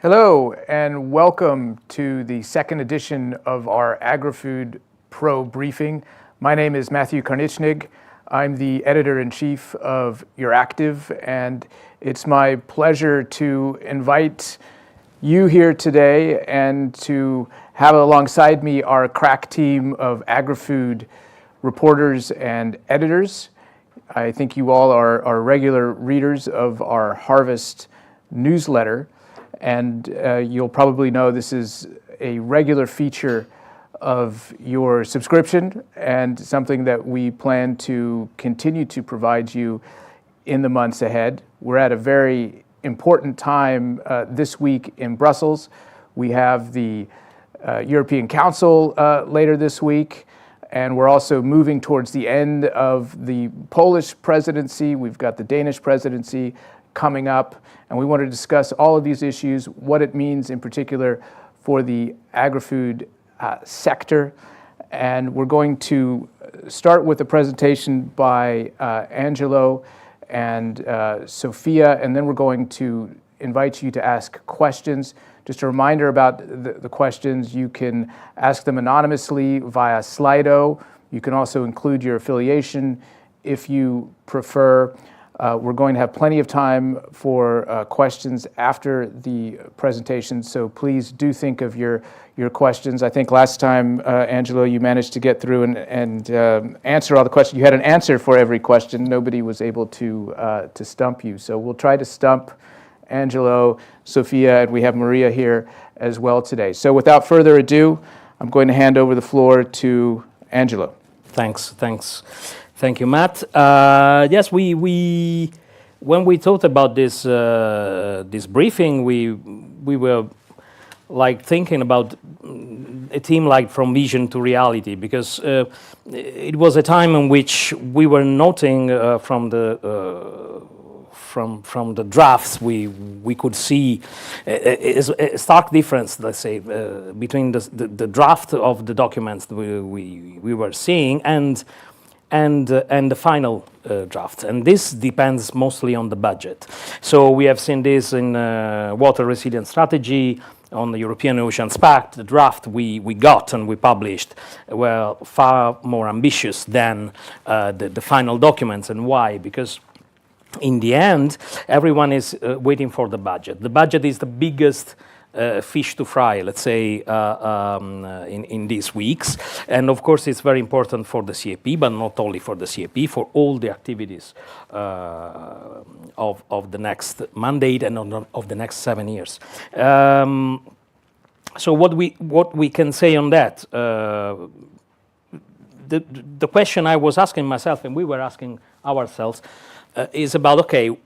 Hello and welcome to the second edition of our Agrifood Pro briefing. My name is Matthew Karnichnig. I'm the editor-in-chief of Euractiv, and it's my pleasure to invite you here today and to have alongside me our crack team of Agrifood reporters and editors. I think you all are regular readers of our Harvest newsletter. And you'll probably know this is a regular feature of your subscription and something that we plan to continue to provide you in the months ahead. We're at a very important time this week in Brussels. We have the European Council later this week, and we're also moving towards the end of the Polish presidency. We've got the Danish presidency coming up, and we want to discuss all of these issues, what it means in particular for the agri-food sector. And we're going to start with a presentation by Angelo and Sophia, and then we're going to invite you to ask questions. Just a reminder about the questions: you can ask them anonymously via Slido. You can also include your affiliation if you prefer. We're going to have plenty of time for questions after the presentation, so please do think of your questions. I think last time, Angelo, you managed to get through and answer all the questions. You had an answer for every question. Nobody was able to stump you. So we'll try to stump Angelo, Sophia, and we have Maria here as well today. So without further ado, I'm going to hand over the floor to Angelo. Thanks. Thank you, Matt. Yes, we when we thought about this this briefing, we were like thinking about a theme like from vision to reality, because it was a time in which we were noting from the drafts we could see a stark difference, let's say, between the draft of the documents we were seeing and the final draft. And this depends mostly on the budget. So we have seen this in water resilience strategy, on the European Oceans Pact. The draft we got and we published were far more ambitious than the final documents. And why? Because in the end, everyone is waiting for the budget. The budget is the biggest fish to fry, let's say, in these weeks. And of course, it's very important for the CAP, but not only for the CAP, for all the activities of the next mandate and of the next 7 years. So what we can say on that? The question I was asking myself, and we were asking ourselves, is about, okay,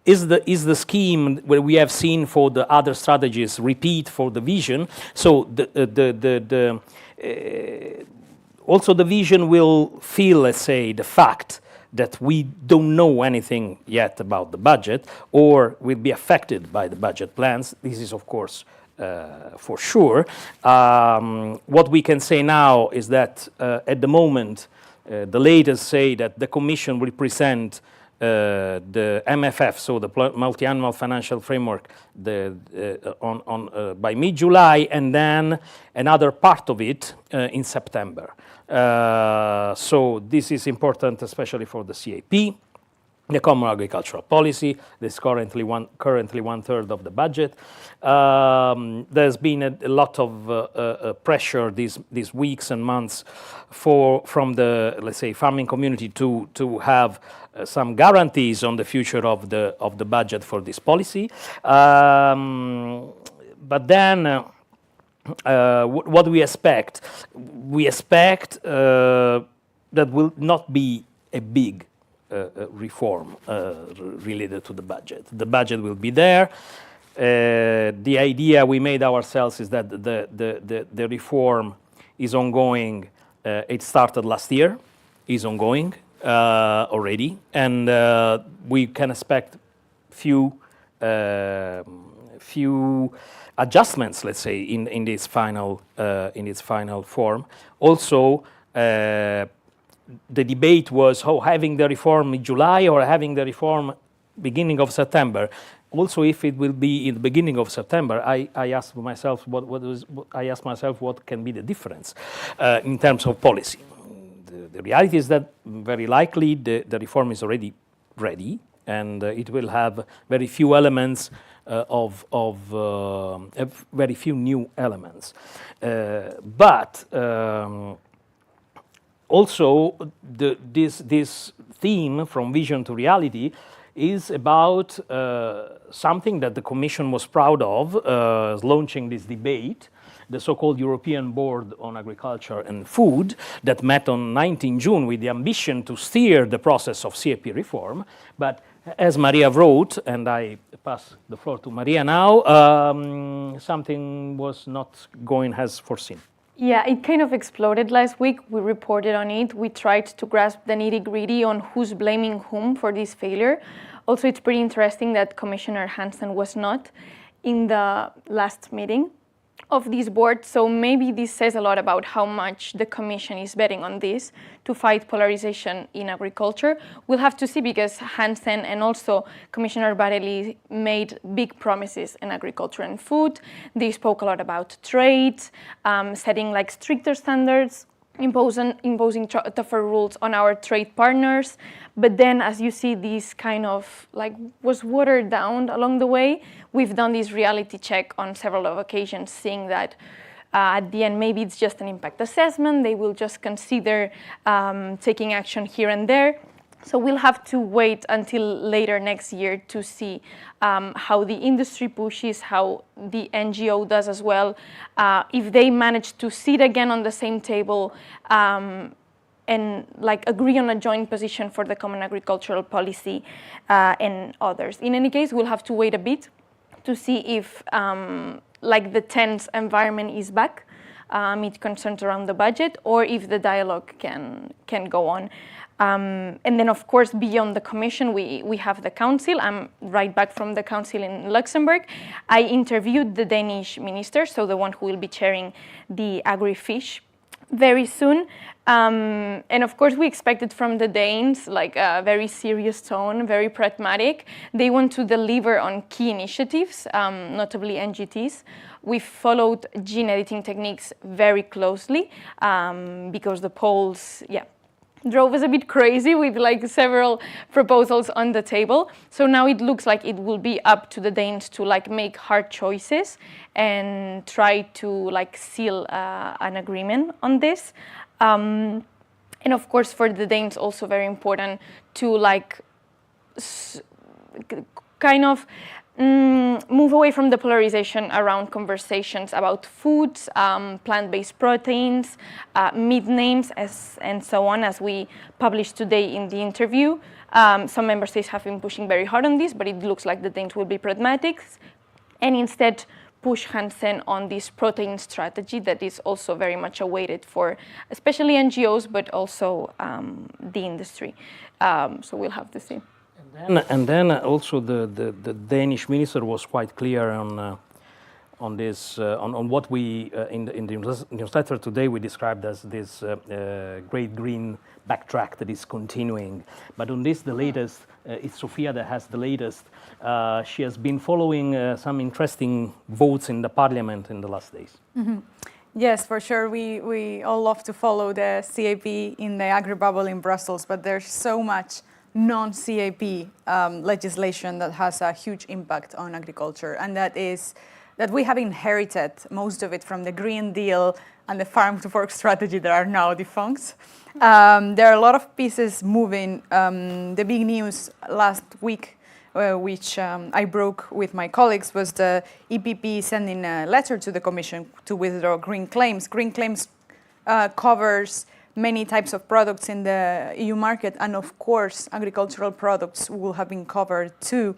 is the scheme where we have seen for the other strategies repeat for the vision? So also the vision will feel, let's say, the fact that we don't know anything yet about the budget, or will be affected by the budget plans. This is, of course, for sure. What we can say now is that at the moment, the latest say that the Commission will present the MFF, so the multi-annual financial framework, by mid-July, and then another part of it in September. So this is important, especially for the CAP. The Common Agricultural Policy, this is currently one third of the budget. There's been a lot of pressure these weeks and months from the, let's say, farming community to have some guarantees on the future of the budget for this policy. But then what we expect? We expect that will not be a big reform related to the budget. The budget will be there. The idea we made ourselves is that the reform is ongoing. It started last year, is ongoing already, and we can expect few adjustments, let's say, in its final form. Also, the debate was having the reform in July or having the reform beginning of September. also, if it will be in the beginning of September, I asked myself what can be the difference in terms of policy. The reality is that very likely the reform is already ready, and it will have very few elements very few new elements. But also, this theme from vision to reality is about something that the Commission was proud of, launching this debate, the so-called European Board on Agriculture and Food, that met on 19 June with the ambition to steer the process of CAP reform. But as Maria wrote, and I pass the floor to Maria now, something was not going as foreseen. Yeah, it kind of exploded last week. We reported on it. We tried to grasp the nitty-gritty on who's blaming whom for this failure. Also, it's pretty interesting that Commissioner Hansen was not in the last meeting of this board, so maybe this says a lot about how much the Commission is betting on this to fight polarization in agriculture. We'll have to see, because Hansen and also Commissioner Barelli made big promises in agriculture and food. They spoke a lot about trade, setting like stricter standards, imposing tougher rules on our trade partners. But then, as you see, this kind of like was watered down along the way. We've done this reality check on several occasions, seeing that at the end, maybe it's just an impact assessment. They will just consider taking action here and there. So we'll have to wait until later next year to see how the industry pushes, how the NGO does as well, if they manage to sit again on the same table and like agree on a joint position for the Common Agricultural Policy and others. In any case, we'll have to wait a bit to see if like the tense environment is back, it concerns around the budget, or if the dialogue can go on. And then, of course, beyond the Commission, we have the Council. I'm right back from the Council in Luxembourg. I interviewed the Danish minister, so the one who will be chairing the Agrifish very soon. And of course, we expected from the Danes like a very serious tone, very pragmatic. They want to deliver on key initiatives, notably NGTs. We followed gene editing techniques very closely because the polls, drove us a bit crazy with like several proposals on the table. So now it looks like it will be up to the Danes to like make hard choices and try to like seal an agreement on this. And of course, for the Danes, also very important to like kind of move away from the polarization around conversations about foods, plant-based proteins, meat names, and so on, as we published today in the interview. Some member states have been pushing very hard on this, but it looks like the Danes will be pragmatic and instead push Hansen on this protein strategy that is also very much awaited for especially NGOs, but also the industry. So we'll have to see. And then also the Danish minister was quite clear on this on what we in the newsletter today we described as this great green backtrack that is continuing. But on this, the latest, it's Sofia that has the latest. She has been following some interesting votes in the parliament in the last days. Mm-hmm. Yes, for sure. We all love to follow the CAP in the agri-bubble in Brussels, but there's so much non-CAP legislation that has a huge impact on agriculture, and that is that we have inherited most of it from the Green Deal and the Farm to Fork strategy that are now defunct. There are a lot of pieces moving. The big news last week, which I broke with my colleagues, was the EPP sending a letter to the Commission to withdraw green claims. Green claims covers many types of products in the EU market, and of course, agricultural products will have been covered too.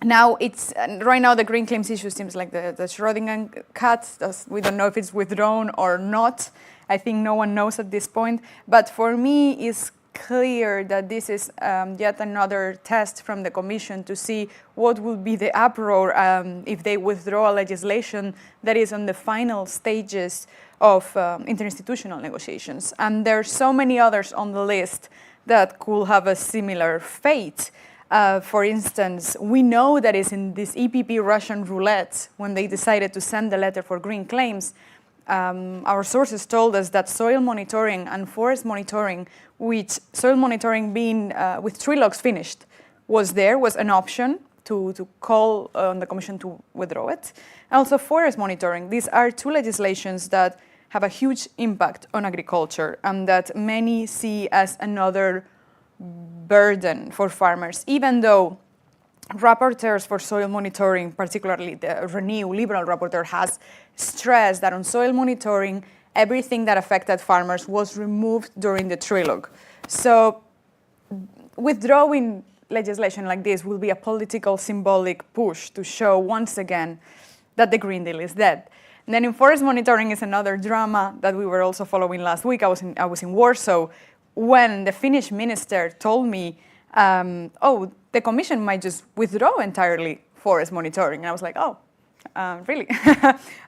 Now, right now the green claims issue seems like the Schrödinger cat. We don't know if it's withdrawn or not. I think no one knows at this point. But for me, it's clear that this is yet another test from the Commission to see what will be the uproar if they withdraw legislation that is on the final stages of interinstitutional negotiations. And there are so many others on the list that could have a similar fate. For instance, we know that it's in this EPP Russian roulette when they decided to send the letter for green claims. Our sources told us that soil monitoring and forest monitoring, which soil monitoring being with trilogues finished, was an option to call on the Commission to withdraw it. And also forest monitoring. These are two legislations that have a huge impact on agriculture and that many see as another burden for farmers, even though rapporteurs for soil monitoring, particularly the Renew Liberal rapporteur, has stressed that on soil monitoring, everything that affected farmers was removed during the trilogue. So withdrawing legislation like this will be a political symbolic push to show once again that the Green Deal is dead. And then in forest monitoring is another drama that we were also following last week. I was in Warsaw when the Finnish minister told me, the Commission might just withdraw entirely forest monitoring. And I was like, really?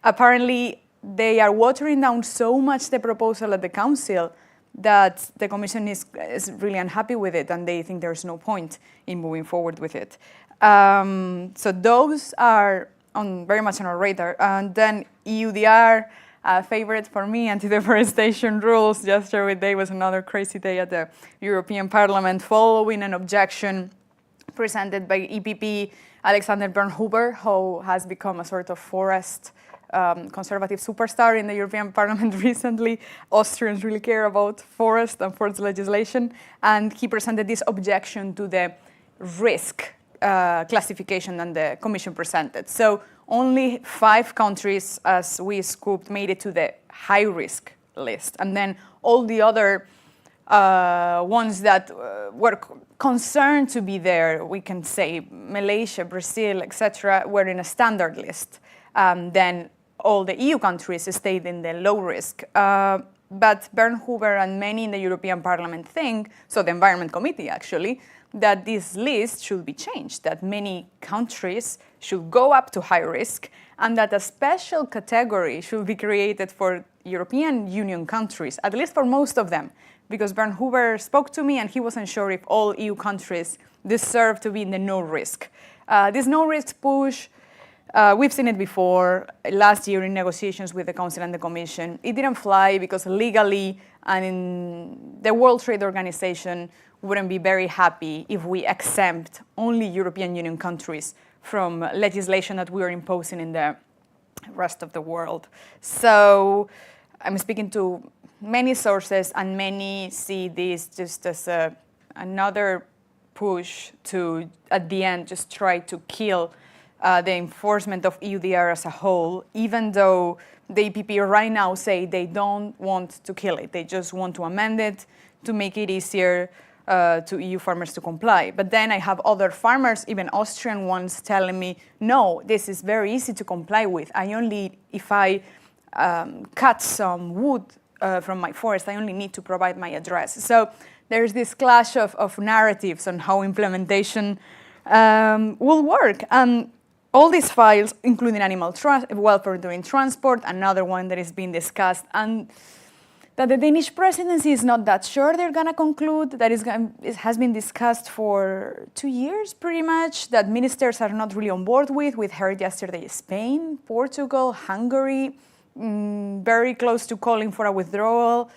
Apparently, they are watering down so much the proposal at the Council that the Commission is really unhappy with it, and they think there's no point in moving forward with it. So those are very much on our radar. And then EUDR, favorite for me, anti-deforestation rules. Yesterday was another crazy day at the European Parliament following an objection presented by EPP Alexander Bernhuber, who has become a sort of forest conservative superstar in the European Parliament recently. Austrians really care about forest and forest legislation, and he presented this objection to the risk classification that the Commission presented. So only 5 countries, as we scooped, made it to the high-risk list. And then all the other ones that were concerned to be there, we can say Malaysia, Brazil, etc., were in a standard list. Then all the EU countries stayed in the low risk. But Bernhuber and many in the European Parliament think, so the Environment Committee actually, that this list should be changed, that many countries should go up to high risk, and that a special category should be created for European Union countries, at least for most of them, because Bernhuber spoke to me and he wasn't sure if all EU countries deserve to be in the no risk. This no risk push, we've seen it before last year in negotiations with the Council and the Commission. It didn't fly because legally and in the World Trade Organization wouldn't be very happy if we exempt only European Union countries from legislation that we are imposing in the rest of the world. So I'm speaking to many sources, and many see this just as another push to, at the end, just try to kill the enforcement of EUDR as a whole, even though the EPP right now say they don't want to kill it. They just want to amend it to make it easier to EU farmers to comply. But then I have other farmers, even Austrian ones, telling me, no, this is very easy to comply with. If I cut some wood from my forest, I only need to provide my address. So there's this clash of narratives on how implementation will work. And all these files, including animal welfare during transport, another one that is being discussed, and that the Danish presidency is not that sure they're going to conclude, that it has been discussed for 2 years pretty much, that ministers are not really on board with. We heard yesterday Spain, Portugal, Hungary, very close to calling for a withdrawal.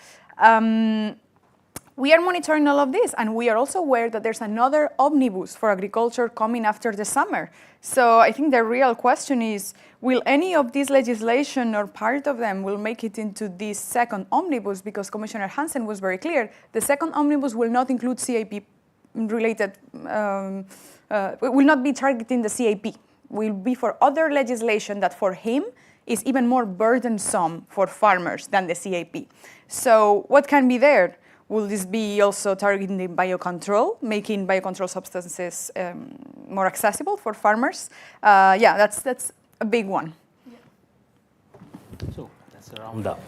We are monitoring all of this, and we are also aware that there's another omnibus for agriculture coming after the summer. So I think the real question is, will any of this legislation or part of them will make it into this second omnibus? Because Commissioner Hansen was very clear, the second omnibus will not include CAP-related, will not be targeting the CAP, will be for other legislation that for him is even more burdensome for farmers than the CAP. So what can be there? Will this be also targeting the biocontrol, making biocontrol substances more accessible for farmers? Yeah, that's a big one. So that's a roundup.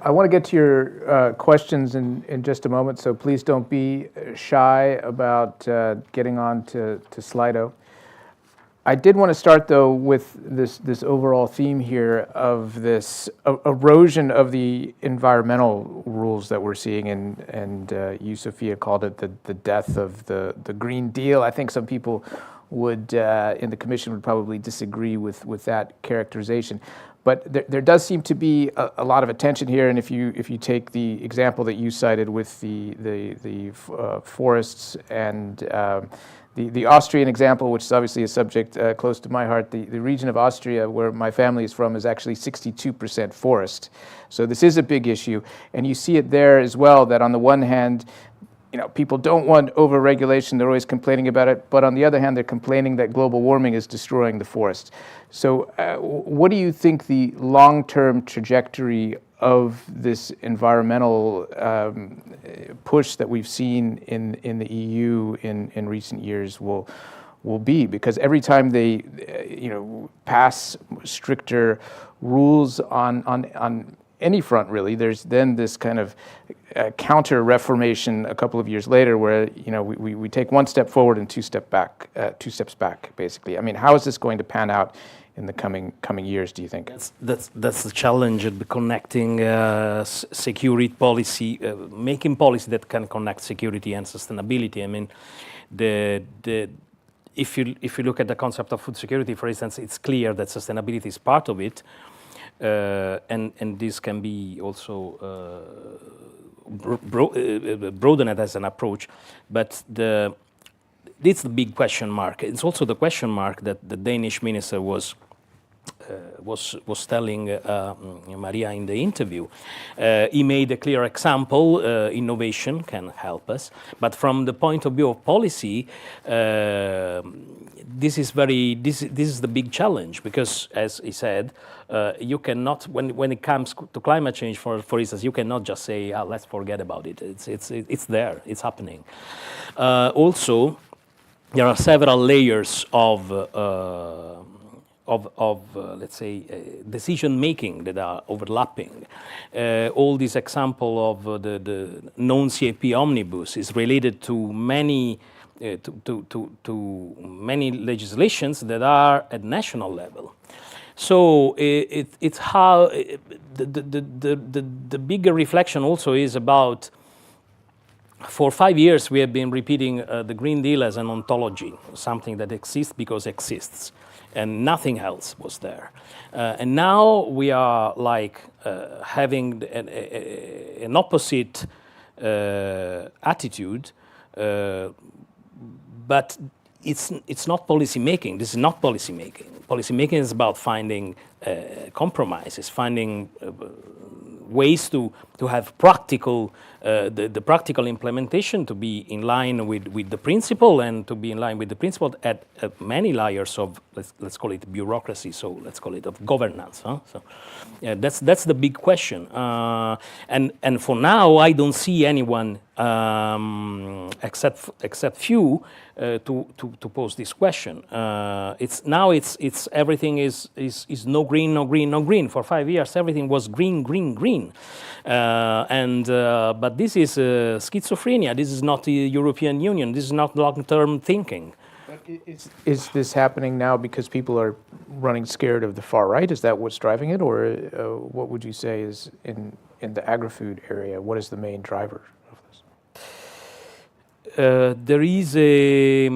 I want to get to your questions in just a moment, so please don't be shy about getting on to Slido. I did want to start, though, with this overall theme here of this erosion of the environmental rules that we're seeing, and you, Sophia, called it the death of the Green Deal. I think some people would, in the Commission, would probably disagree with that characterization. But there does seem to be a lot of attention here, and if you take the example that you cited with the forests and the Austrian example, which is obviously a subject close to my heart, the region of Austria where my family is from is actually 62% forest. So this is a big issue, and you see it there as well, that on the one hand, people don't want over-regulation, they're always complaining about it, but on the other hand, they're complaining that global warming is destroying the forests. So what do you think the long-term trajectory of this environmental push that we've seen in the EU in recent years will be? Because every time they pass stricter rules on any front, really, there's then this kind of counter-reformation a couple of years later where we take one step forward and two steps back, basically. I mean, how is this going to pan out in the coming years, do you think? That's the challenge of the connecting security policy, making policy that can connect security and sustainability. I mean, if you look at the concept of food security, for instance, it's clear that sustainability is part of it, and this can be also broadened as an approach, but it's the big question mark. It's also the question mark that the Danish minister was telling Maria in the interview. He made a clear example. Innovation can help us, but from the point of view of policy, this is the big challenge, because, as he said, you cannot, when it comes to climate change, for instance, you cannot just say, let's forget about it. It's there. It's happening. Also, there are several layers of let's say, decision making that are overlapping. All this example of the non-CAP omnibus is related to many many legislations that are at national level. So it's how the bigger reflection also is about. For 5 years, we have been repeating the Green Deal as an ontology, something that exists because exists, and nothing else was there. And now we are having an opposite attitude, but it's not policy making. This is not policy making. Policy making is about finding compromises, finding ways to have practical, the practical implementation to be in line with the principle, and to be in line with the principle at many layers of, let's call it bureaucracy, so let's call it of governance. So yeah, that's the big question. And for now, I don't see anyone except few to pose this question. It's everything is no green, no green, no green. For 5 years, everything was green, green, green. But this is schizophrenia. This is not the European Union. This is not long-term thinking. Is this happening now because people are running scared of the far right? Is that what's driving it, or what would you say is in the agri-food area? What is the main driver of this? There is a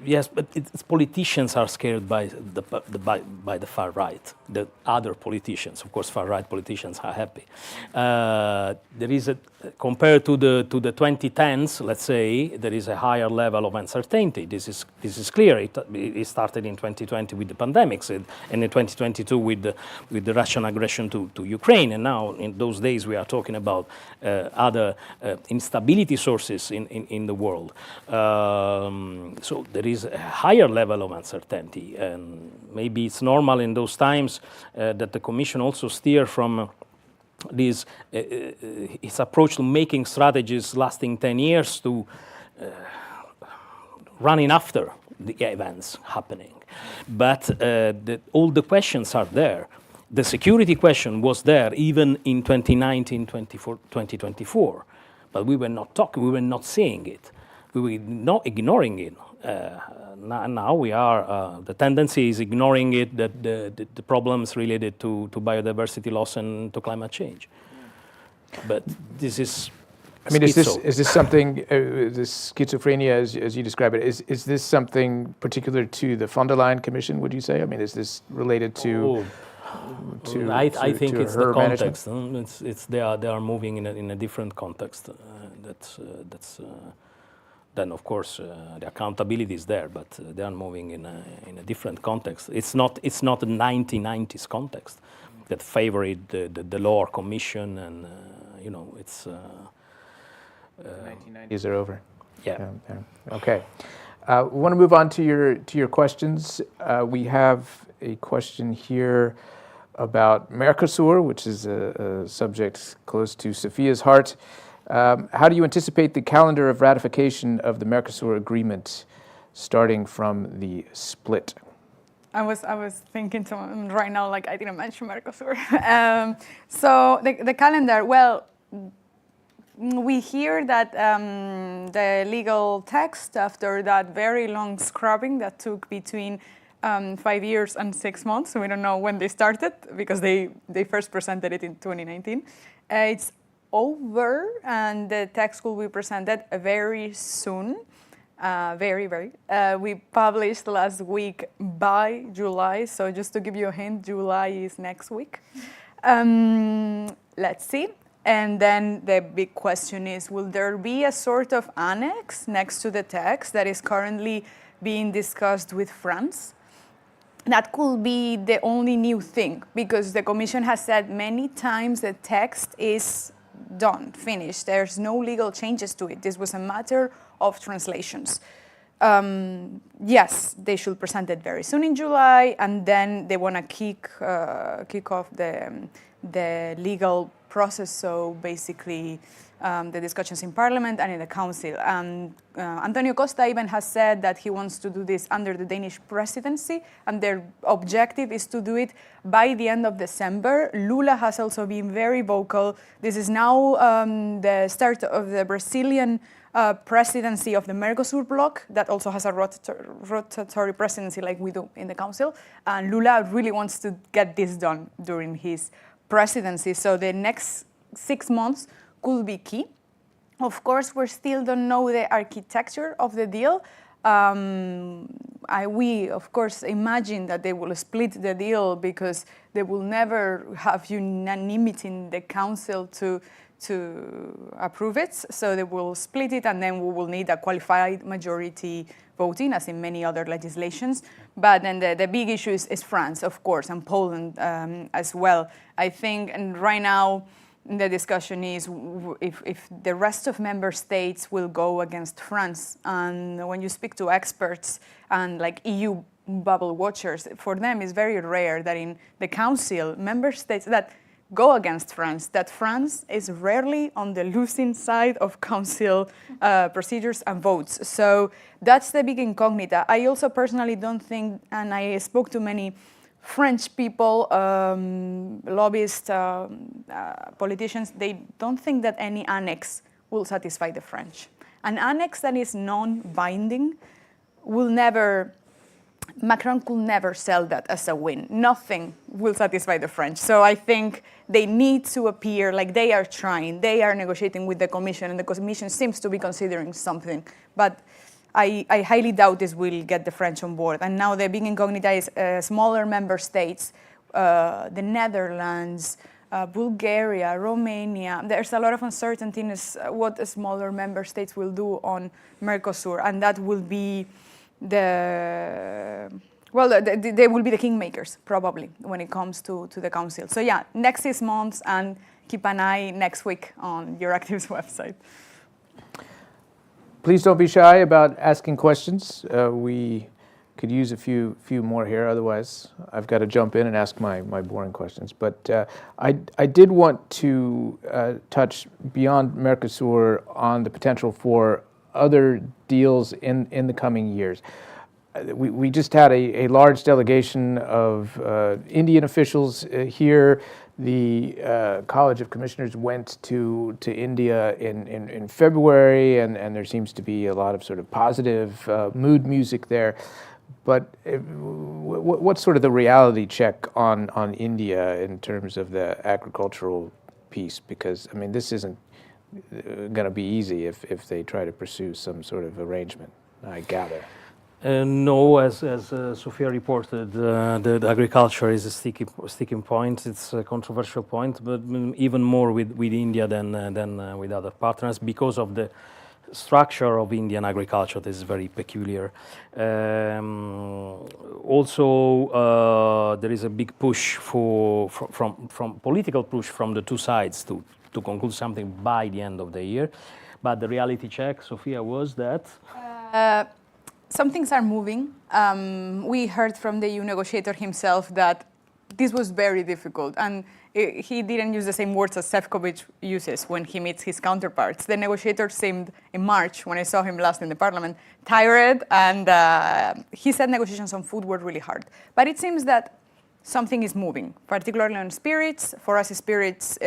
yes, but it's politicians are scared by the far right. The other politicians, of course, far right politicians are happy. There is compared to the 2010s, let's say, there is a higher level of uncertainty. This is clear. It started in 2020 with the pandemics, and in 2022 with the Russian aggression to Ukraine, and now in those days we are talking about other instability sources in the world. So there is a higher level of uncertainty, and maybe it's normal in those times that the Commission also steer from this its approach to making strategies lasting 10 years to running after the events happening. But all the questions are there. The security question was there even in 2019, 2024, but we were not talking, we were not seeing it. We were not ignoring it. now we are, the tendency is ignoring it, that the problems related to biodiversity loss and to climate change. But this is I mean, is this something, this schizophrenia, as you describe it, is this something particular to the von der Leyen Commission, would you say? I mean, is this related to I think to it's her the context. management? It's they are moving in a different context. Then of course the accountability is there, but they are moving in a different context. It's not a 1990s context that favored the lower commission, and it's. 1990s are over. Yeah. Okay. We want to move on to your questions. We have a question here about Mercosur, which is a subject close to Sophia's heart. How do you anticipate the calendar of ratification of the Mercosur agreement starting from the split? I was thinking to right now, like I didn't mention Mercosur. So the calendar, well, we hear that the legal text, after that very long scrubbing that took between 5 years and 6 months, so we don't know when they started because they first presented it in 2019. It's over, and the text will be presented very soon. Very. We published last week by July, so just to give you a hint, July is next week. Let's see. And then the big question is, will there be a sort of annex next to the text that is currently being discussed with France? That could be the only new thing, because the Commission has said many times the text is done, finished. There's no legal changes to it. This was a matter of translations. Yes, they should present it very soon in July, and then they want to kick off the legal process, so basically the discussions in Parliament and in the Council. And Antonio Costa even has said that he wants to do this under the Danish presidency, and their objective is to do it by the end of December. Lula has also been very vocal. This is now the start of the Brazilian presidency of the Mercosur bloc that also has a rotatory presidency like we do in the Council. And Lula really wants to get this done during his presidency. So the next 6 months could be key. Of course, we still don't know the architecture of the deal. We, of course, imagine that they will split the deal because they will never have unanimity in the Council to approve it. So they will split it, and then we will need a qualified majority voting, as in many other legislations. But then the big issue is France, of course, and Poland as well. I think, and right now, the discussion is if the rest of member states will go against France. And when you speak to experts and like EU bubble watchers, for them it's very rare that in the Council, member states that go against France, that France is rarely on the losing side of Council procedures and votes. So that's the big incognita. I also personally don't think, and I spoke to many French people, lobbyists, politicians, they don't think that any annex will satisfy the French. An annex that is non-binding will never, Macron could never sell that as a win. Nothing will satisfy the French. So I think they need to appear like they are trying, they are negotiating with the Commission, and the Commission seems to be considering something. But I highly doubt this will get the French on board. And now the big incognita is smaller member states, the Netherlands, Bulgaria, Romania. There's a lot of uncertainty in what the smaller member states will do on Mercosur, and that will be they will be the kingmakers, probably, when it comes to the Council. So yeah, next 6 months, and keep an eye next week on Euractiv's website. Please don't be shy about asking questions. We could use a few more here. Otherwise, I've got to jump in and ask my boring questions. But I did want to touch beyond Mercosur on the potential for other deals in the coming years. we just had a large delegation of Indian officials here. The College of Commissioners went to India in February, and there seems to be a lot of sort of positive mood music there. But what's sort of the reality check on India in terms of the agricultural piece? Because, I mean, this isn't going to be easy if they try to pursue some sort of arrangement, I gather. No, as Sophia reported, the agriculture is a sticking point. It's a controversial point, but even more with India than with other partners because of the structure of Indian agriculture that is very peculiar. Also, there is a big push from political push from the two sides to conclude something by the end of the year. But the reality check, Sophia, was that some things are moving. We heard from the EU negotiator himself that this was very difficult, and he didn't use the same words as Šefčovič uses when he meets his counterparts. The negotiator seemed, in March, when I saw him last in the parliament, tired, and he said negotiations on food were really hard. But it seems that something is moving, particularly on spirits. For us, spirit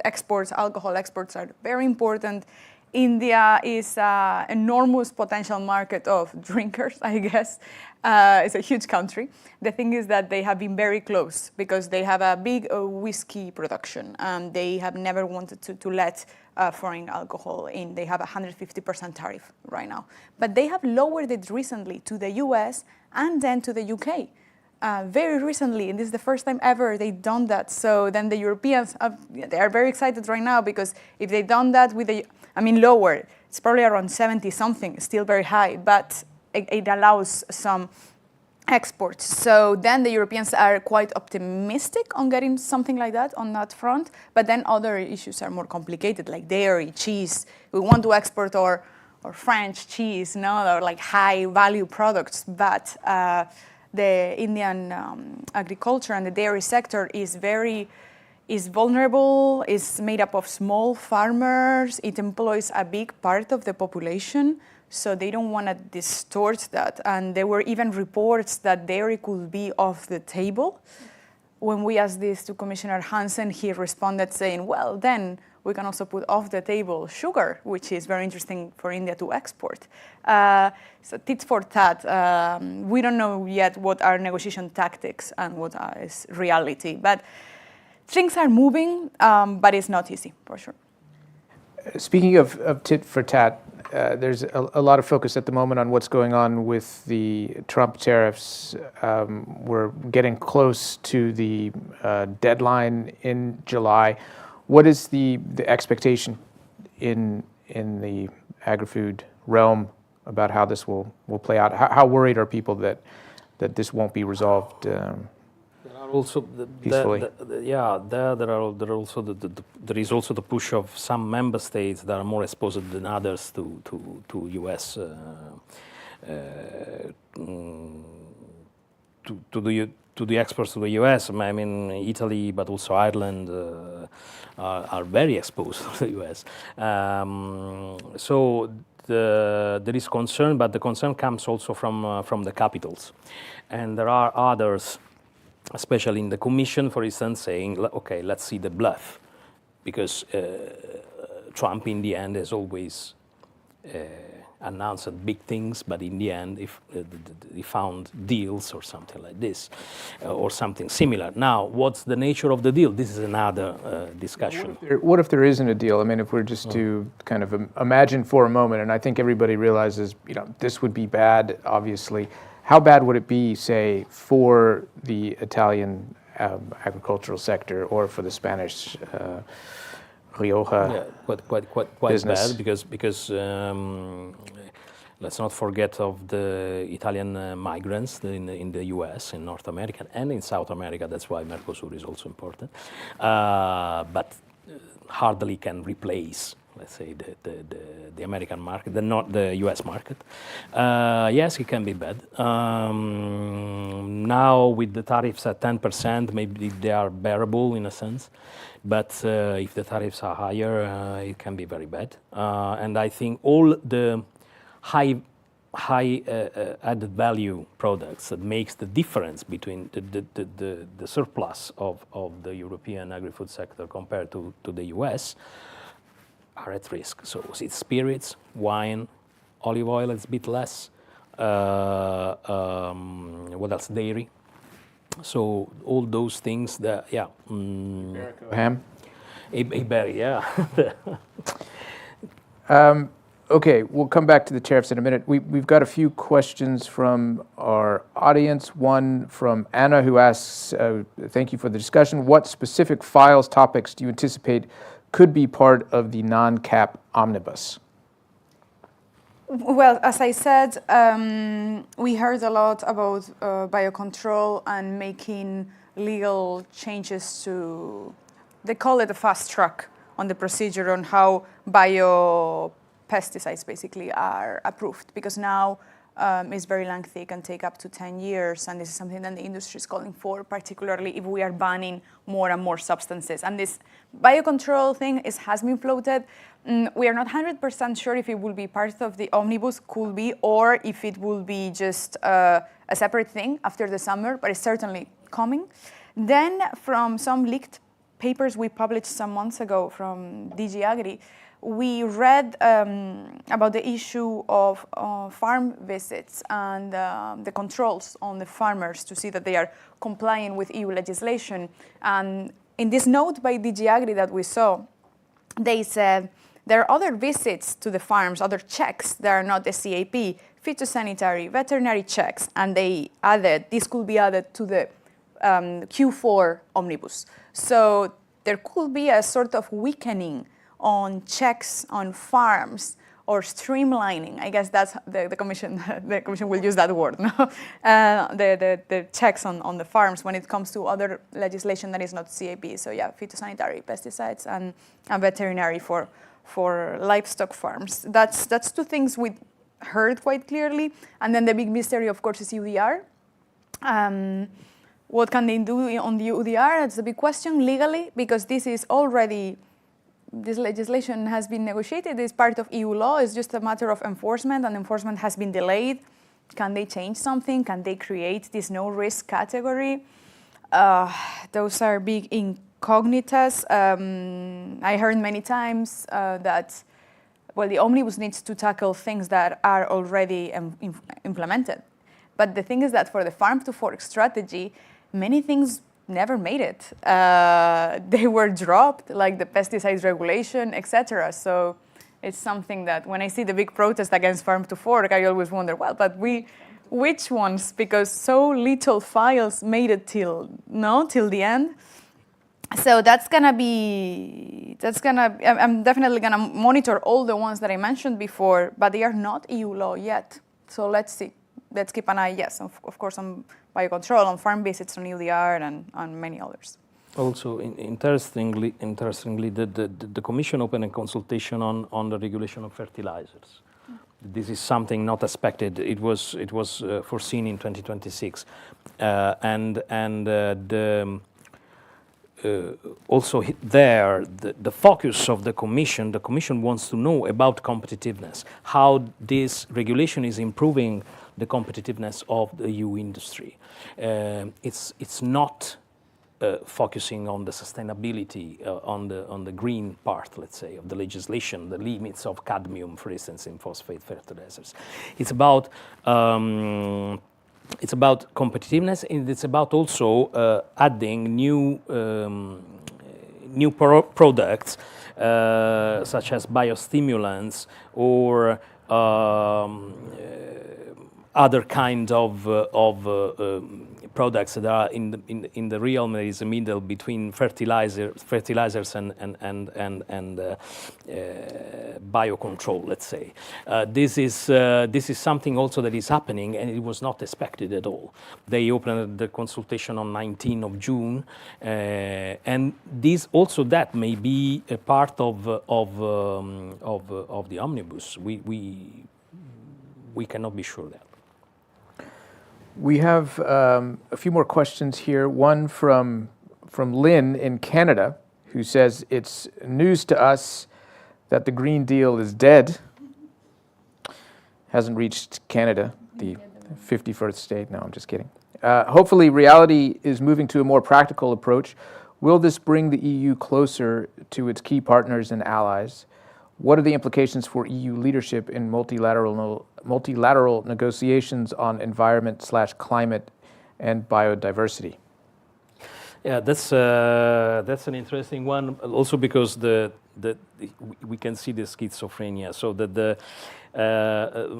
exports, alcohol exports are very important. India is an enormous potential market of drinkers, I guess. It's a huge country. The thing is that they have been very close because they have a big whiskey production. They have never wanted to let foreign alcohol in. They have a 150% tariff right now. But they have lowered it recently to the US and then to the UK. Very recently, and this is the first time ever they've done that. So then the Europeans, they are very excited right now because if they've done that with lower, it's probably around 70 something, still very high, but it allows some exports. So then the Europeans are quite optimistic on getting something like that on that front, but then other issues are more complicated, like dairy, cheese. We want to export our French cheese, or like high value products, but the Indian agriculture and the dairy sector is vulnerable, is made up of small farmers. It employs a big part of the population, so they don't want to distort that. And there were even reports that dairy could be off the table. When we asked this to Commissioner Hansen, he responded saying, well, then we can also put off the table sugar, which is very interesting for India to export. So tit for tat. We don't know yet what are negotiation tactics and what is reality. But things are moving, but it's not easy, for sure. Speaking of tit for tat, there's a lot of focus at the moment on what's going on with the Trump tariffs. We're getting close to the deadline in July. What is the expectation in the agri-food realm about how this will play out? How worried are people that this won't be resolved also peacefully? There is also the push of some member states that are more exposed than others to US to the exports to the US. I mean, Italy, but also Ireland are very exposed to the US. So there is concern, but the concern comes also from the capitals, and there are others, especially in the Commission, for instance, saying, okay, let's see the bluff, because Trump in the end has always announced big things, but in the end, if he found deals or something like this, or something similar. Now, what's the nature of the deal? This is another discussion. What if there isn't a deal? I mean, if we're just to kind of imagine for a moment, and I think everybody realizes, this would be bad, obviously. How bad would it be, say, for the Italian agricultural sector or for the Spanish Rioja quite business? bad because let's not forget of the Italian migrants in the US, in North America, and in South America. That's why Mercosur is also important, but hardly can replace, let's say, the American market, not the US market. Yes, it can be bad. Now with the tariffs at 10%, maybe they are bearable in a sense. But if the tariffs are higher, it can be very bad. And I think all the high high added value products that makes the difference between the surplus of the European agri-food sector compared to the US are at risk. So it's spirits, wine, olive oil is a bit less. What else? Dairy. So all those things that, yeah. Ham? Berry, yeah. Okay, we'll come back to the tariffs in a minute. We've got a few questions from our audience. One from Anna, who asks, thank you for the discussion. What specific files, topics do you anticipate could be part of the non-cap omnibus? Well, as I said, we heard a lot about biocontrol and making legal changes to, they call it a fast track on the procedure on how biopesticides basically are approved, because now it's very lengthy, it can take up to 10 years, and this is something that the industry is calling for, particularly if we are banning more and more substances. And this biocontrol thing has been floated. We are not 100% sure if it will be part of the omnibus, could be, or if it will be just a separate thing after the summer, but it's certainly coming. Then from some leaked papers we published some months ago from DG Agri, we read about the issue of farm visits and the controls on the farmers to see that they are complying with EU legislation. And in this note by DG Agri that we saw, they said there are other visits to the farms, other checks that are not the CAP, phytosanitary, veterinary checks, and they added, this could be added to the Q4 omnibus. So there could be a sort of weakening on checks on farms or streamlining. I guess that's the commission. The commission will use that word. No, the checks on the farms when it comes to other legislation that is not CAP. So yeah, phytosanitary, pesticides, and veterinary for livestock farms. That's two things we heard quite clearly. And then the big mystery, of course, is UDR. What can they do on the UDR? That's a big question legally, because this legislation has been negotiated, it's part of EU law, it's just a matter of enforcement, and enforcement has been delayed. Can they change something? Can they create this no-risk category? Those are big incognitas. I heard many times that, well, the omnibus needs to tackle things that are already implemented. But the thing is that for the farm-to-fork strategy, many things never made it. They were dropped, like the pesticides regulation, etc. So it's something that when I see the big protest against farm to fork, I always wonder, well, but which ones? Because so little files made it till the end. So I'm definitely gonna monitor all the ones that I mentioned before, but they are not EU law yet. So let's see. Let's keep an eye, yes, of course, on biocontrol, on farm visits, on UDR, and on many others. Also, interestingly, the Commission opened a consultation on the regulation of fertilizers. This is something not expected. It was foreseen in 2026, also there, the focus of the Commission wants to know about competitiveness, how this regulation is improving the competitiveness of the EU industry. It's not focusing on the sustainability, on the green part, let's say, of the legislation, the limits of cadmium, for instance, in phosphate fertilizers. It's about competitiveness, and it's about also adding new products such as biostimulants or other kind of products that are in the realm that is a middle between fertilizers and biocontrol, let's say. This is something also that is happening, and it was not expected at all. They opened the consultation on 19th of June, and this also that may be a part of the omnibus. We cannot be sure that. We have a few more questions here. One from Lynn in Canada, who says, it's news to us that the Green Deal is dead. hasn't reached Canada, the 51st state. No, I'm just kidding. Hopefully, reality is moving to a more practical approach. Will this bring the EU closer to its key partners and allies? What are the implications for EU leadership in multilateral negotiations on environment/climate and biodiversity? Yeah, that's an interesting one. Also because we can see the schizophrenia. So that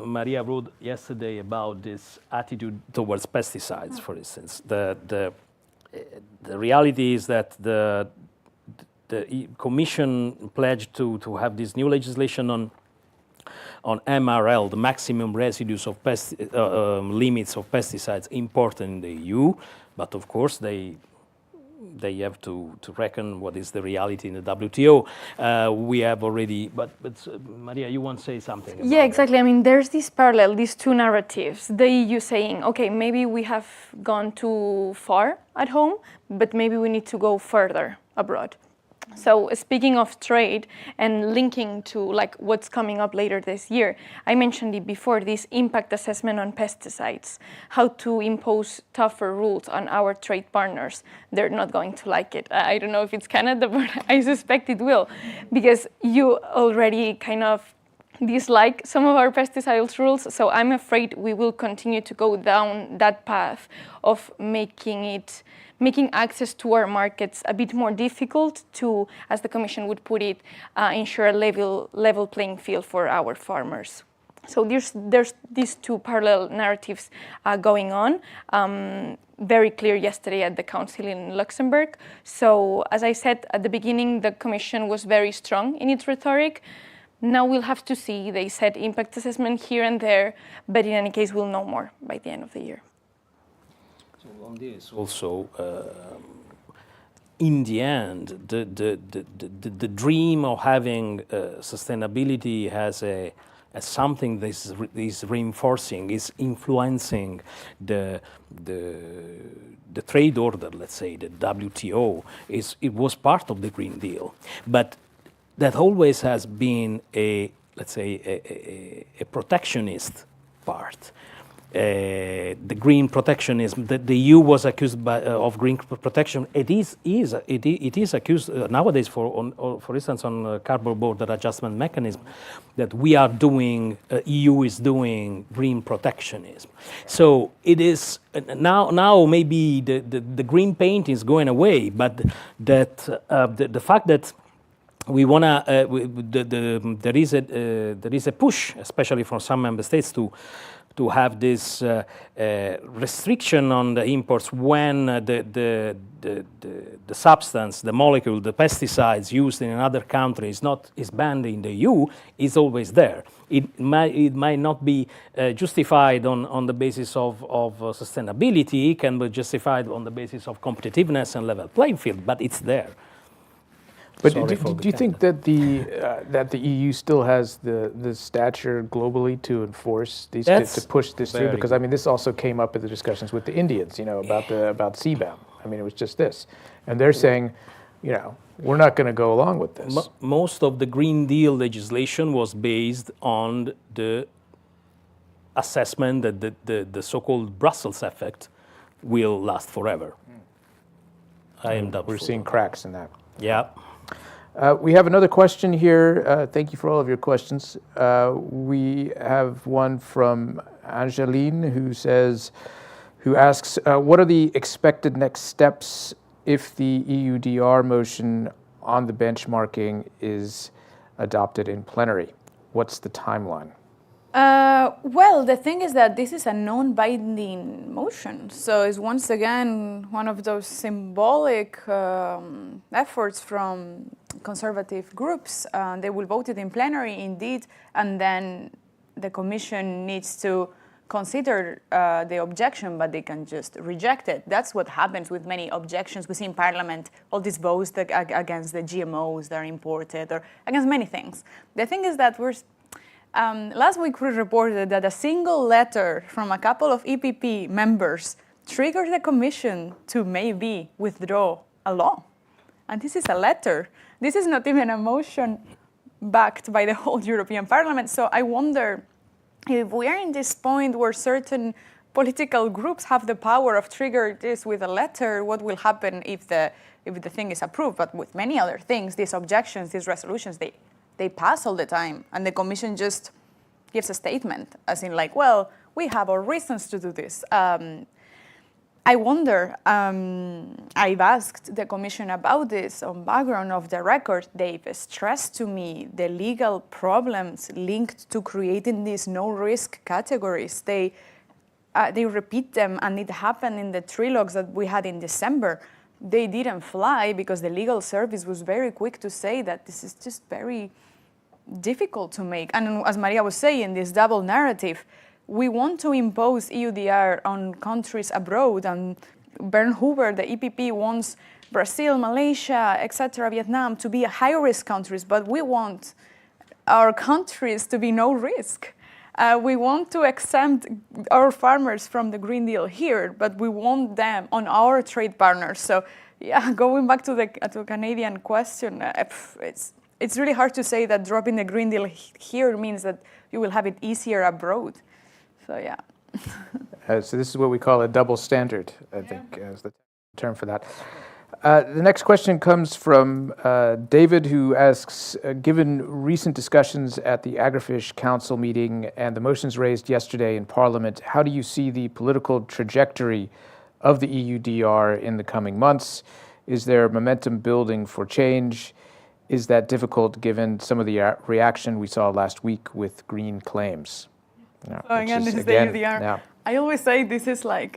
Maria wrote yesterday about this attitude towards pesticides, for instance. The reality is that the Commission pledged to have this new legislation on MRL, the maximum residues of limits of pesticides imported in the EU, but of course they have to reckon what is the reality in the WTO. We have already, but Maria, you want to say something? Yeah, exactly. I mean, there's this parallel, these two narratives. The EU saying, okay, maybe we have gone too far at home, but maybe we need to go further abroad. So speaking of trade and linking to like what's coming up later this year, I mentioned it before, this impact assessment on pesticides, how to impose tougher rules on our trade partners. They're not going to like it. I don't know if it's Canada, but I suspect it will, because you already kind of dislike some of our pesticides rules. So I'm afraid we will continue to go down that path of making access to our markets a bit more difficult to, as the Commission would put it, ensure a level playing field for our farmers. So there's these two parallel narratives going on. Very clear yesterday at the Council in Luxembourg. So as I said at the beginning, the Commission was very strong in its rhetoric. Now we'll have to see. They said impact assessment here and there, but in any case, we'll know more by the end of the year. So on this also, in the end, the dream of having sustainability as something that is reinforcing, is influencing the trade order, let's say, the WTO, it was part of the Green Deal. But that always has been a protectionist part. The green protectionism. The EU was accused of green protection. It is accused nowadays, for instance, on carbon border adjustment mechanism, that we are doing. EU is doing green protectionism. So it is now maybe the green paint is going away, but that the fact that we wanna there is a push, especially from some member states, to have this restriction on the imports when the substance, the molecule, the pesticides used in another country is banned in the EU, is always there. It might not be justified on the basis of sustainability. It can be justified on the basis of competitiveness and level playing field, but it's there. But do you think that the EU still has the stature globally to enforce these, to push this through? Because I mean, this also came up in the discussions with the Indians, about CBAM. I mean, it was just this, and they're saying, we're not going to go along with this. Most of the Green Deal legislation was based on the assessment that the so-called Brussels effect will last forever. We're seeing cracks in that. Yeah. We have another question here. Thank you for all of your questions. We have one from Angeline who asks, what are the expected next steps if the EUDR motion on the benchmarking is adopted in plenary? What's the timeline? Well, the thing is that this is a non-binding motion, so it's once again one of those symbolic efforts from conservative groups. They will vote it in plenary, indeed, and then the Commission needs to consider the objection, but they can just reject it. That's what happens with many objections. We see in Parliament all these votes against the GMOs that are imported, or against many things. The thing is that last week we reported that a single letter from a couple of EPP members triggered the Commission to maybe withdraw a law. And this is a letter. This is not even a motion backed by the whole European Parliament. So I wonder if we are in this point where certain political groups have the power of trigger this with a letter, what will happen if the thing is approved? But with many other things, these objections, these resolutions, they pass all the time, and the Commission just gives a statement, as in like, well, we have our reasons to do this. I wonder, I've asked the Commission about this on background of the record. They've stressed to me the legal problems linked to creating these no-risk categories. They repeat them, and it happened in the trilogues that we had in December. They didn't fly because the legal service was very quick to say that this is just very difficult to make. And as Maria was saying, this double narrative, we want to impose EUDR on countries abroad, and Bern Hoover, the EPP, wants Brazil, Malaysia, etc., Vietnam to be high-risk countries, but we want our countries to be no risk. We want to exempt our farmers from the Green Deal here, but we want them on our trade partners. So, yeah, going back to the Canadian question, it's really hard to say that dropping the Green Deal here means that you will have it easier abroad. So, yeah. So this is what we call a double standard, I think, is the term for that. The next question comes from David, who asks, given recent discussions at the Agrifish Council meeting and the motions raised yesterday in Parliament, how do you see the political trajectory of the EUDR in the coming months? Is there momentum building for change? Is that difficult given some of the reaction we saw last week with green claims? So again, this is the EUDR. Yeah. I always say this is like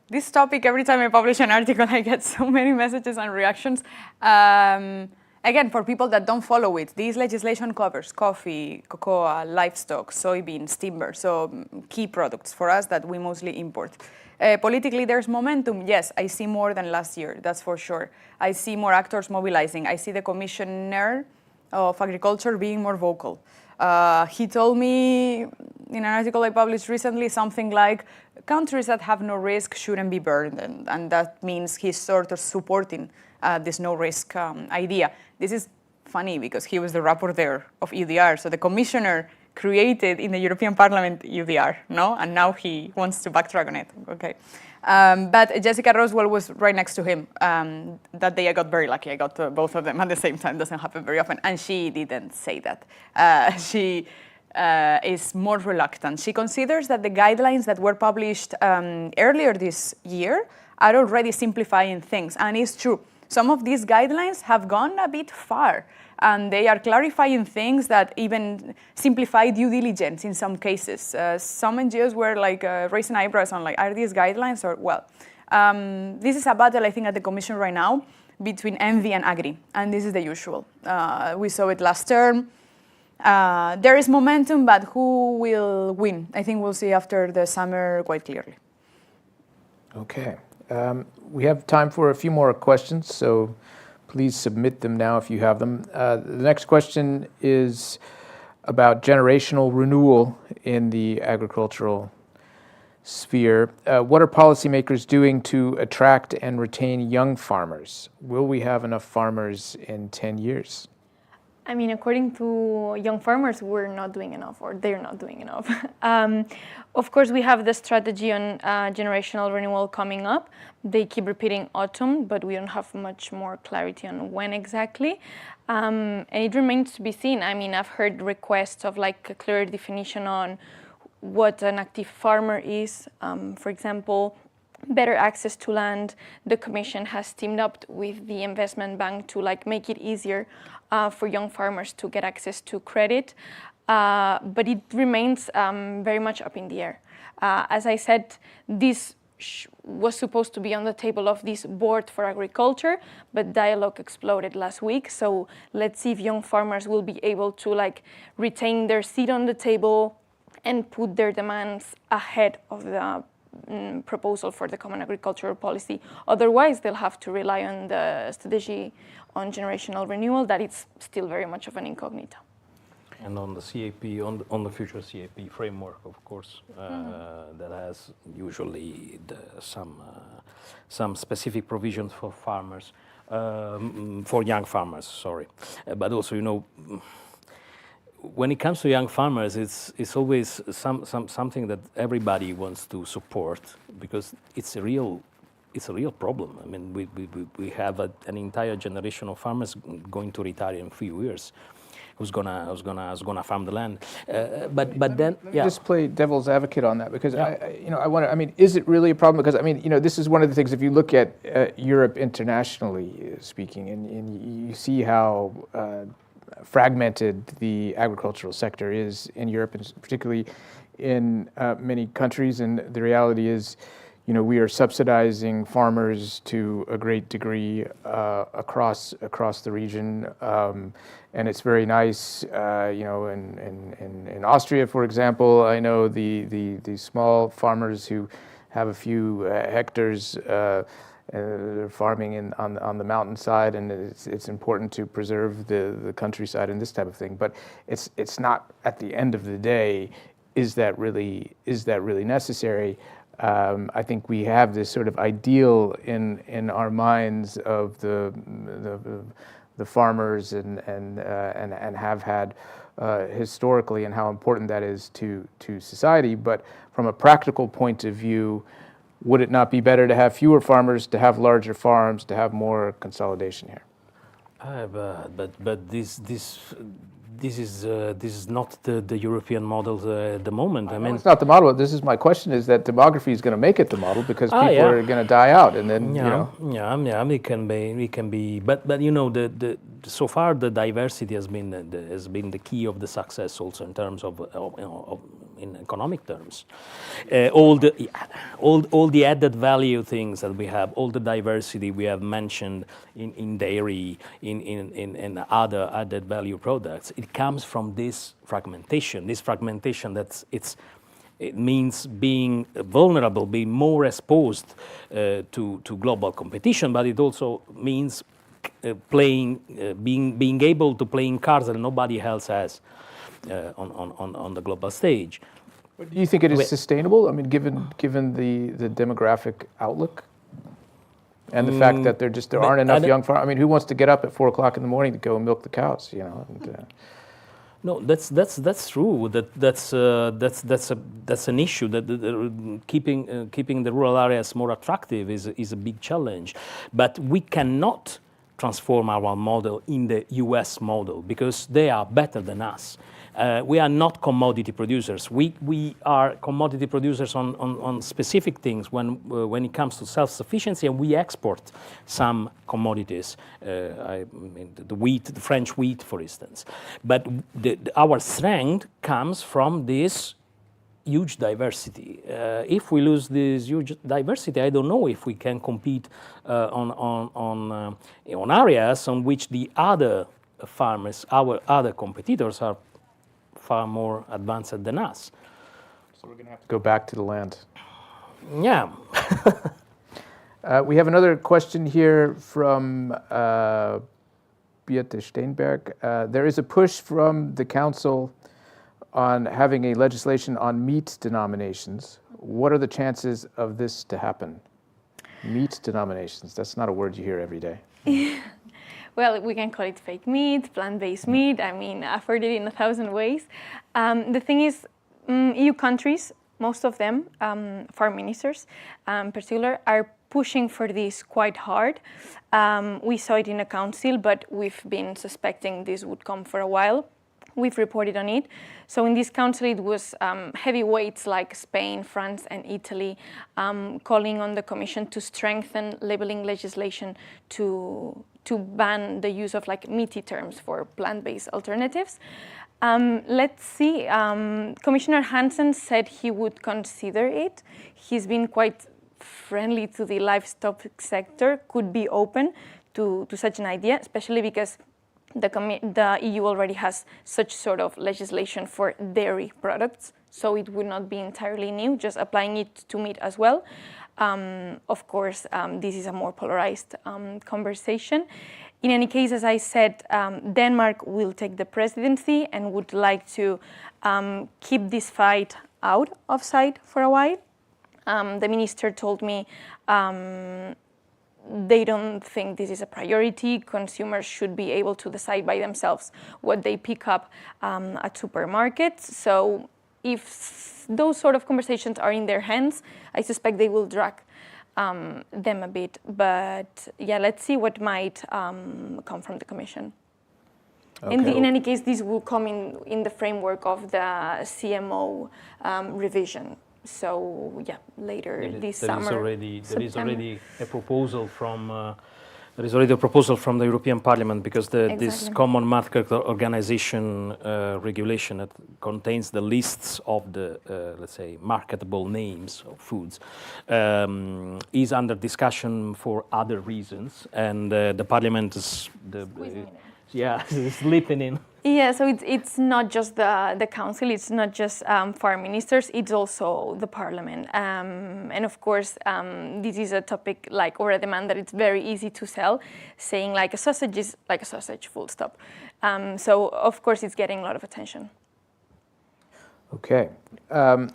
this topic. Every time I publish an article, I get so many messages and reactions. Again, for people that don't follow it, this legislation covers coffee, cocoa, livestock, soybeans, timber, so key products for us that we mostly import. Politically, there's momentum. Yes, I see more than last year, that's for sure. I see more actors mobilizing. I see the Commissioner of Agriculture being more vocal. He told me in an article I published recently something like, countries that have no risk shouldn't be burned, and that means he's sort of supporting this no-risk idea. This is funny because he was the rapporteur of EUDR, so the Commissioner created in the European Parliament EUDR, no? And now he wants to backtrack on it, okay. But Jessica Roswell was right next to him. That day I got very lucky. I got both of them at the same time. Doesn't happen very often. And she didn't say that. She is more reluctant. She considers that the guidelines that were published earlier this year are already simplifying things. And it's true. Some of these guidelines have gone a bit far. And they are clarifying things that even simplify due diligence in some cases. Some NGOs were like raising eyebrows on like, are these guidelines or, well, this is a battle I think at the Commission right now between Envy and Agri, and this is the usual. We saw it last term. There is momentum, but who will win? I think we'll see after the summer quite clearly. Okay. We have time for a few more questions, so please submit them now if you have them. The next question is about generational renewal in the agricultural sphere. What are policymakers doing to attract and retain young farmers? Will we have enough farmers in 10 years? I mean, according to young farmers, we're not doing enough, or they're not doing enough. Of course, we have the strategy on generational renewal coming up. They keep repeating autumn, but we don't have much more clarity on when exactly. And it remains to be seen. I mean, I've heard requests of like a clearer definition on what an active farmer is. For example, better access to land. The Commission has teamed up with the investment bank to like make it easier for young farmers to get access to credit, but it remains very much up in the air. As I said, this was supposed to be on the table of this board for agriculture, but dialogue exploded last week. So let's see if young farmers will be able to like retain their seat on the table and put their demands ahead of the proposal for the Common Agricultural Policy. Otherwise, they'll have to rely on the strategy on generational renewal, that it's still very much of an incognito. And on the CAP, on the future CAP framework, of course, that has usually some specific provisions for farmers, for young farmers, sorry. But also, you know, when it comes to young farmers, it's always something that everybody wants to support because it's a real problem. I mean, we have an entire generation of farmers going to retire in a few years. Who's gonna farm the land? But then, Let me just play devil's advocate on that because I wonder. I mean, is it really a problem? Because I mean, this is one of the things. If you look at Europe internationally speaking, and you see how fragmented the agricultural sector is in Europe, and particularly in many countries, and the reality is, we are subsidizing farmers to a great degree across the region, and it's very nice. In Austria, for example, I know the small farmers who have a few hectares. They're farming on the mountainside, and it's important to preserve the countryside and this type of thing. But it's not at the end of the day. Is that really necessary? I think we have this sort of ideal in our minds of the farmers and have had historically, and how important that is to society. But from a practical point of view, would it not be better to have fewer farmers, to have larger farms, to have more consolidation here? But this is not the European model at the moment. I mean, it's not the model. This is my question: is that demography is going to make it the model because people are going to die out, and then it can be. But so far the diversity has been the key of the success, also in terms of in economic terms. All the added value things that we have, all the diversity we have mentioned in dairy, in other added value products, it comes from this fragmentation. This fragmentation it means being vulnerable, being more exposed to global competition, but it also means being able to play in cards that nobody else has on the global stage. But do you think it is sustainable? I mean, given the demographic outlook and the fact that there aren't enough young farmers. I mean, who wants to get up at 4 o'clock in the morning to go and milk the cows? No, that's true. That's an issue. That keeping the rural areas more attractive is a big challenge. But we cannot transform our model in the US model because they are better than us. We are not commodity producers. We are commodity producers on specific things when it comes to self-sufficiency, and we export some commodities. The wheat, the French wheat, for instance. But our strength comes from this huge diversity. If we lose this huge diversity, I don't know if we can compete on areas on which the other farmers, our other competitors, are far more advanced than us. So we're going to have to go back to the land. Yeah. We have another question here from Beate Steinberg. There is a push from the council on having a legislation on meat denominations. What are the chances of this to happen? Meat denominations, that's not a word you hear every day. Well, we can call it fake meat, plant-based meat. I mean, I've heard it in 1,000 ways. The thing is, EU countries, most of them, farm ministers in particular, are pushing for this quite hard. We saw it in the council, but we've been suspecting this would come for a while. We've reported on it. So in this council, it was heavyweights like Spain, France, and Italy calling on the Commission to strengthen labeling legislation to ban the use of meaty terms for plant-based alternatives. Let's see. Commissioner Hansen said he would consider it. He's been quite friendly to the livestock sector, could be open to such an idea, especially because the EU already has such sort of legislation for dairy products, so it would not be entirely new, just applying it to meat as well. Of course, this is a more polarized conversation. In any case, as I said, Denmark will take the presidency and would like to keep this fight out of sight for a while. The minister told me they don't think this is a priority. Consumers should be able to decide by themselves what they pick up at supermarkets. So if those sort of conversations are in their hands, I suspect they will drag them a bit. But yeah, let's see what might come from the Commission. Okay. In any case, this will come in the framework of the CMO revision. So yeah, later this summer. There is already a proposal from. There is already a proposal from the European Parliament because this Common Market Organization regulation that contains the lists of the, let's say, marketable names of foods is under discussion for other reasons, and the Parliament is slipping in. Yeah, so it's not just the Council, it's not just foreign ministers, it's also the Parliament. And of course, this is a topic or a demand that it's very easy to sell, saying like a sausage is like a sausage, full stop. So of course it's getting a lot of attention. Okay.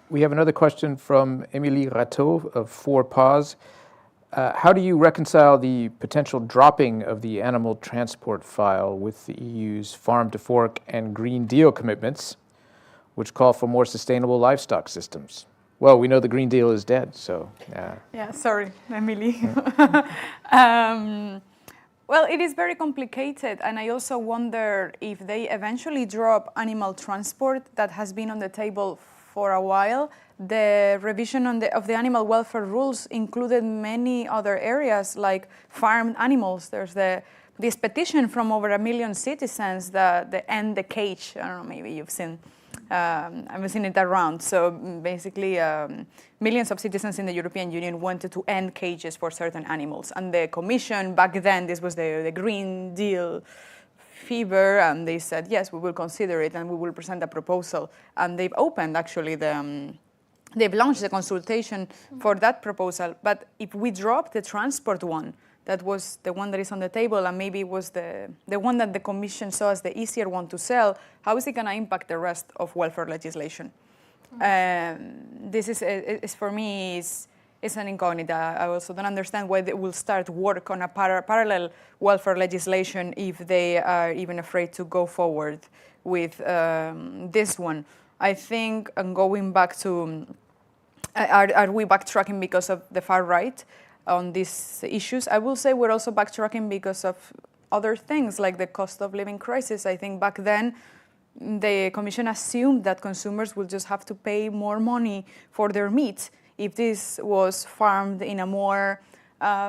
We have another question from Émilie Rateau of 4Paws. How do you reconcile the potential dropping of the animal transport file with the EU's Farm to Fork and Green Deal commitments, which call for more sustainable livestock systems? Well, we know the Green Deal is dead, so yeah. Yeah, sorry, Emily. Well, it is very complicated, and I also wonder if they eventually drop animal transport that has been on the table for a while. The revision of the animal welfare rules included many other areas like farmed animals. There's this petition from over 1 million citizens, the End the Cage. I don't know, maybe you've seen. I've seen it around. So basically, millions of citizens in the European Union wanted to end cages for certain animals. And the Commission, back then, this was the Green Deal fever, and they said, yes, we will consider it and we will present a proposal. And they've opened, actually, they've launched the consultation for that proposal. But if we drop the transport one, that was the one that is on the table, and maybe it was the one that the Commission saw as the easier one to sell, how is it going to impact the rest of welfare legislation? This is for me, is an incognita. I also don't understand why they will start work on a parallel welfare legislation if they are even afraid to go forward with this one. I think, going back to, are we backtracking because of the far right on these issues? I will say we're also backtracking because of other things like the cost of living crisis. I think back then the Commission assumed that consumers will just have to pay more money for their meat if this was farmed in a more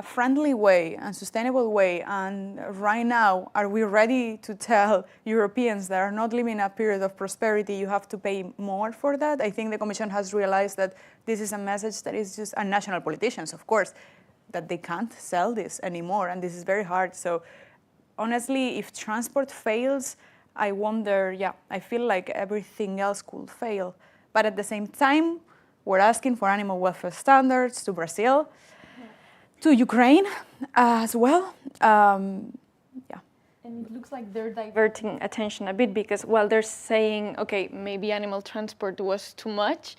friendly way and sustainable way. And right now, are we ready to tell Europeans that are not living a period of prosperity, you have to pay more for that? I think the Commission has realized that this is a message that is just, and national politicians, of course, that they can't sell this anymore, and this is very hard. So honestly, if transport fails, I wonder, I feel like everything else could fail. But at the same time, we're asking for animal welfare standards to Brazil, to Ukraine as well. And it looks like they're diverting attention a bit because while they're saying, okay, maybe animal transport was too much,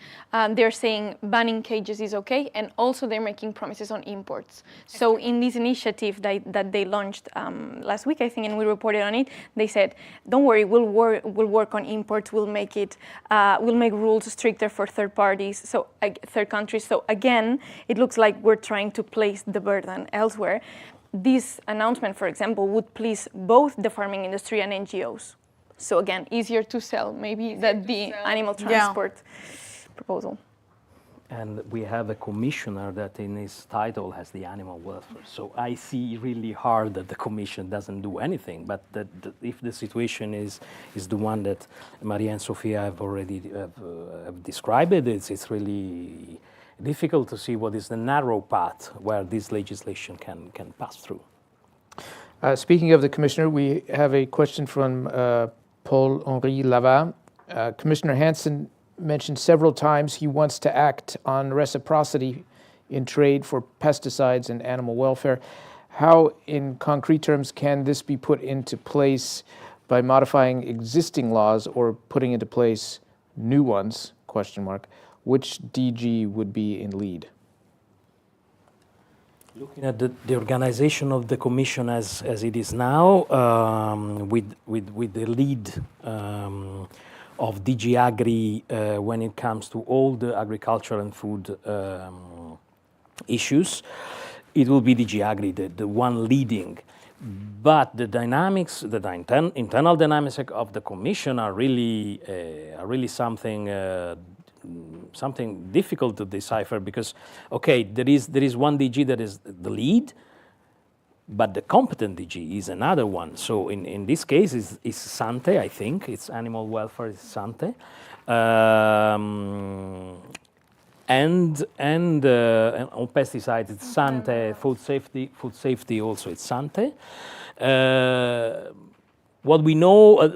they're saying banning cages is okay, and also they're making promises on imports. So in this initiative that they launched last week, I think, and we reported on it, they said, don't worry, we'll work on imports, we'll make rules stricter for third parties, so third countries. So again, it looks like we're trying to place the burden elsewhere. This announcement, for example, would please both the farming industry and NGOs. So again, easier to sell maybe than the animal transport proposal. And we have a commissioner that in his title has the animal welfare. So I see really hard that the Commission doesn't do anything. But if the situation is the one that Maria and Sofia have already have described it's really difficult to see what is the narrow path where this legislation can pass through. Speaking of the Commissioner, we have a question from Paul-Henri Lavat. Commissioner Hansen mentioned several times he wants to act on reciprocity in trade for pesticides and animal welfare. How, in concrete terms, can this be put into place by modifying existing laws or putting into place new ones? ? Which DG would be in lead? Looking at the organization of the Commission as it is now, with the lead of DG Agri when it comes to all the agriculture and food issues, it will be DG Agri, the one leading. But the dynamics, the internal dynamics of the Commission are really something difficult to decipher, because, okay, there is one DG that is the lead, but the competent DG is another one. So in this case, is Sante, I think, it's animal welfare is Sante. And on pesticides, it's Sante. Food safety also, it's Sante. What we know,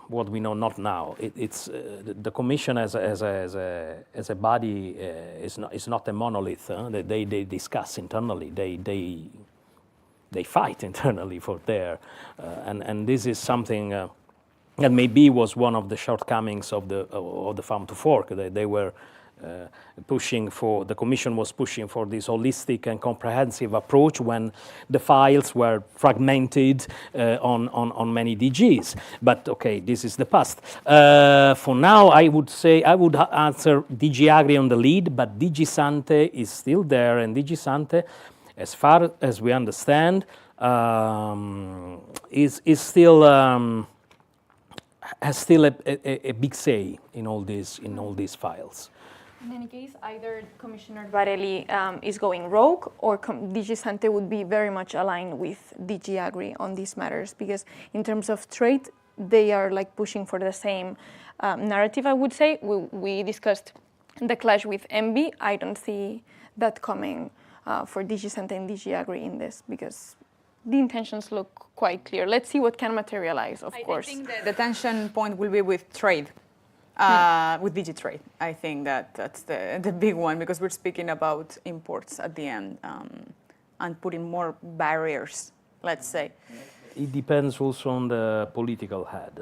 what we know not now. It's the Commission as a body is not a monolith. They discuss internally. They fight internally for their and this is something. That maybe was one of the shortcomings of the Farm to Fork. They were pushing for, the Commission was pushing for this holistic and comprehensive approach when the files were fragmented on many DGs. But okay, this is the past. For now, I would say, I would answer DG Agri on the lead, but DG Sante is still there, and DG Sante, as far as we understand, is still has still a big say in all these files. In any case, either Commissioner Varelli is going rogue, or DG Sante would be very much aligned with DG Agri on these matters, because in terms of trade, they are like pushing for the same narrative, I would say. We discussed the clash with ENVI. I don't see that coming for DG Sante and DG Agri in this, because the intentions look quite clear. Let's see what can materialize, of course. I think that the tension point will be with trade, with DigiTrade. I think that's the big one, because we're speaking about imports at the end and putting more barriers, let's say. It depends also on the political head.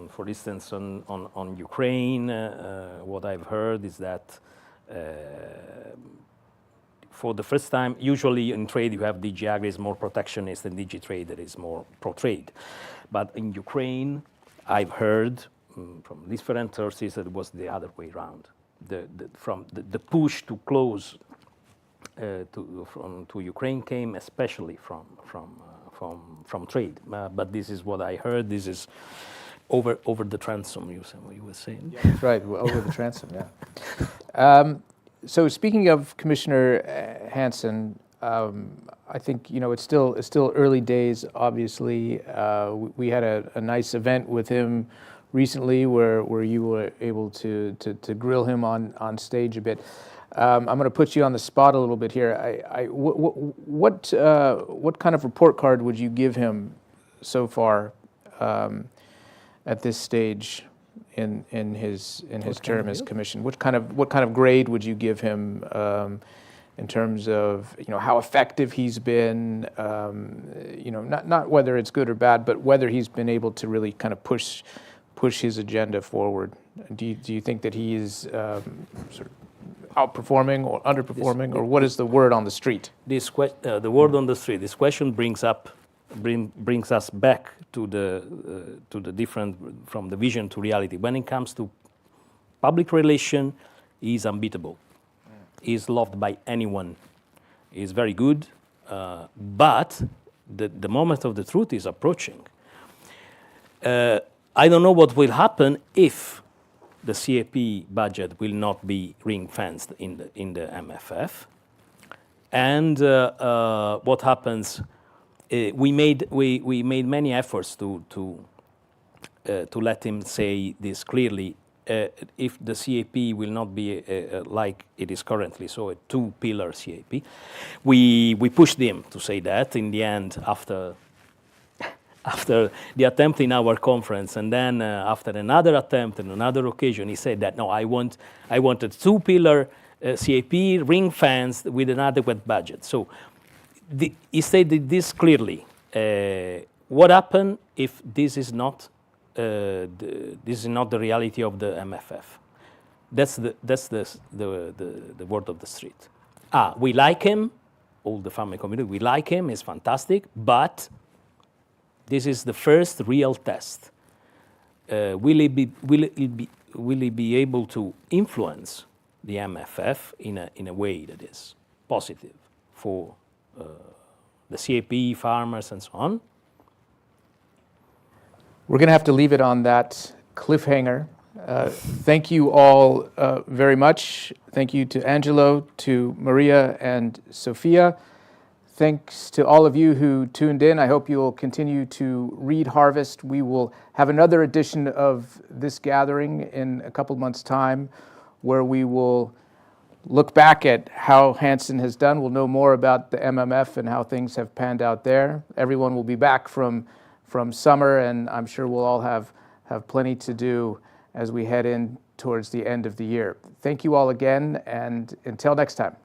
For instance, on Ukraine, what I've heard is that for the first time, usually in trade you have DG Agri is more protectionist and DG Trade that is more pro-trade. But in Ukraine, I've heard from different sources that it was the other way around. The push to close to Ukraine came especially from trade. But this is what I heard. This is over the transom, you were saying. Yeah, that's right, over the transom, yeah. So speaking of Commissioner Hansen, I think it's still early days. Obviously, we had a nice event with him recently where you were able to grill him on stage a bit. I'm going to put you on the spot a little bit here. What kind of report card would you give him so far at this stage in his term as commission? What kind of grade would you give him in terms of how effective he's been? Not whether it's good or bad, but whether he's been able to really kind of push his agenda forward. Do you think that he is sort of outperforming or underperforming, or what is the word on the street? The word on the street. This question brings us back to the different, from the vision to reality. When it comes to public relation, he is unbeatable. He is loved by anyone. He is very good, but the moment of the truth is approaching. I don't know what will happen if the CAP budget will not be ring-fenced in the MFF, and what happens. We made many efforts to let him say this clearly. If the CAP will not be like it is currently, so a two-pillar CAP, we pushed him to say that. In the end, after the attempt in our conference, and then after another attempt and another occasion, he said that no, I want a two-pillar CAP ring-fenced with an adequate budget. So. He stated this clearly. What happened if this is not the reality of the MFF? That's the word of the street. We like him, all the farming community, we like him, he's fantastic, but this is the first real test. Will he be able to influence the MFF in a way that is positive for the CAP, farmers, and so on? We're going to have to leave it on that cliffhanger. Thank you all very much. Thank you to Angelo, to Maria, and Sophia. Thanks to all of you who tuned in. I hope you'll continue to read Harvest. We will have another edition of this gathering in a couple months' time where we will look back at how Hansen has done. We'll know more about the MMF and how things have panned out there. Everyone will be back from summer, and I'm sure we'll all have plenty to do as we head in towards the end of the year. Thank you all again, and until next time.